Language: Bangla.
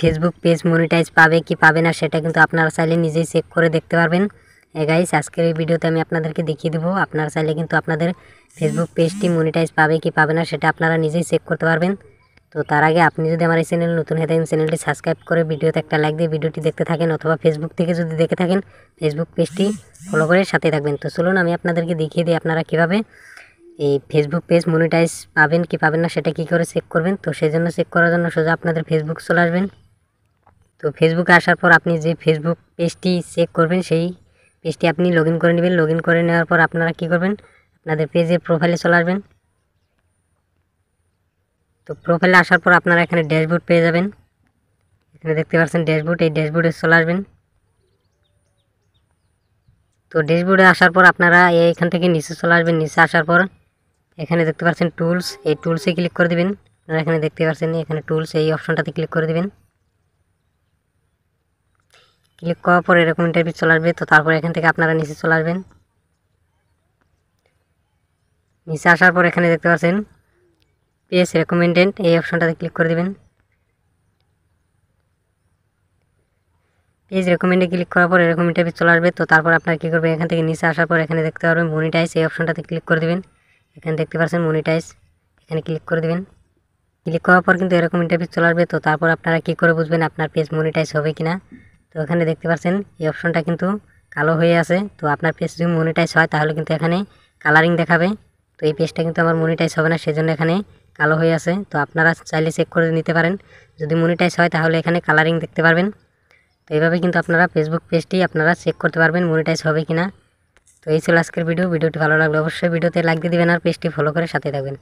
ফেসবুক পেজ মনিটাইজ পাবে কি পাবে না সেটা কিন্তু আপনারা চাইলে নিজেই চেক করে দেখতে পারবেন। গাইস, আজকের এই ভিডিওতে আমি আপনাদেরকে দেখিয়ে দেবো আপনারা চাইলে কিন্তু আপনাদের ফেসবুক পেজটি মনিটাইজ পাবে কি পাবে না সেটা আপনারা নিজেই চেক করতে পারবেন। তো তার আগে আপনি যদি আমার এই চ্যানেল নতুন হয়ে থাকেন চ্যানেলটি সাবস্ক্রাইব করে ভিডিওতে একটা লাইক দিয়ে ভিডিওটি দেখতে থাকেন, অথবা ফেসবুক থেকে যদি দেখে থাকেন ফেসবুক পেজটি ফলো করে সাথে থাকবেন। তো চলুন আমি আপনাদেরকে দেখিয়ে দিই আপনারা কীভাবে এই ফেসবুক পেজ মনিটাইজ পাবেন কি পাবেন না সেটা কী করে চেক করবেন। তো সেই জন্য চেক করার জন্য সোজা আপনাদের ফেসবুক চলে আসবেন। তো ফেসবুকে আসার পর আপনি যে ফেসবুক পেজটি চেক করবেন সেই পেজটি আপনি লগ ইন করে নেবেন। লগ ইন করে নেওয়ার পর আপনারা কী করবেন, আপনাদের পেজের প্রোফাইলে চলে আসবেন। তো প্রোফাইলে আসার পর আপনারা এখানে ড্যাশবোর্ড পেয়ে যাবেন। এখানে দেখতে পাচ্ছেন ড্যাশবোর্ড, এই ড্যাশবোর্ডে চলে আসবেন। তো ড্যাশবোর্ডে আসার পর আপনারা এইখান থেকে নিচে চলে আসবেন। নিচে আসার পর এখানে দেখতে পাচ্ছেন টুলস, এই টুলসে ক্লিক করে দেবেন। আপনারা এখানে দেখতে পাচ্ছেন এখানে টুলস, এই অপশনটাতে ক্লিক করে দেবেন। ক্লিক করার পর এরকম ইন্টারভিউ চলে আসবে। তো তারপর এখান থেকে আপনারা নিচে চলে আসবেন। নিচে আসার পর এখানে দেখতে পাচ্ছেন পেজ রেকমেন্ডেড, এই অপশনটাতে ক্লিক করে দেবেন। পেজ রেকমেন্ডে ক্লিক করার পর এরকম ইন্টারভিউ চলে আসবে। তো তারপর আপনারা কী করবেন, এখান থেকে নিচে আসার পর এখানে দেখতে পারবেন মনিটাইজ, এই অপশনটাতে ক্লিক করে দেবেন। এখানে দেখতে পাচ্ছেন মনিটাইজ, এখানে ক্লিক করে দেবেন। ক্লিক করার পর কিন্তু এরকম ইন্টারভিউ চলে আসবে। তো তারপর আপনারা কী করে বুঝবেন আপনার পেজ মনিটাইজ হবে কিনা। তো এখানে দেখতে পাচ্ছেন এই অপশনটা কিন্তু কালো হয়ে আছে। তো আপনার পেজ যদি মনিটাইজ হয় তাহলে কিন্তু এখানে কালারিং দেখাবে। তো এই পেজটা কিন্তু আমার মনিটাইজ হবে না, সেজন্য এখানে কালো হয়ে আছে। তো আপনারা চাইলে চেক করে নিতে পারেন, যদি মনিটাইজ হয় তাহলে এখানে কালারিং দেখতে পারবেন। তো এইভাবে কিন্তু আপনারা ফেসবুক পেজটি আপনারা চেক করতে পারবেন মনিটাইজ হবে কিনা। তো এই ছিল আজকের ভিডিওটি ভালো লাগলে অবশ্যই ভিডিওতে লাইক দিয়ে দিবেন আর পেজটি ফলো করে সাথে থাকবেন।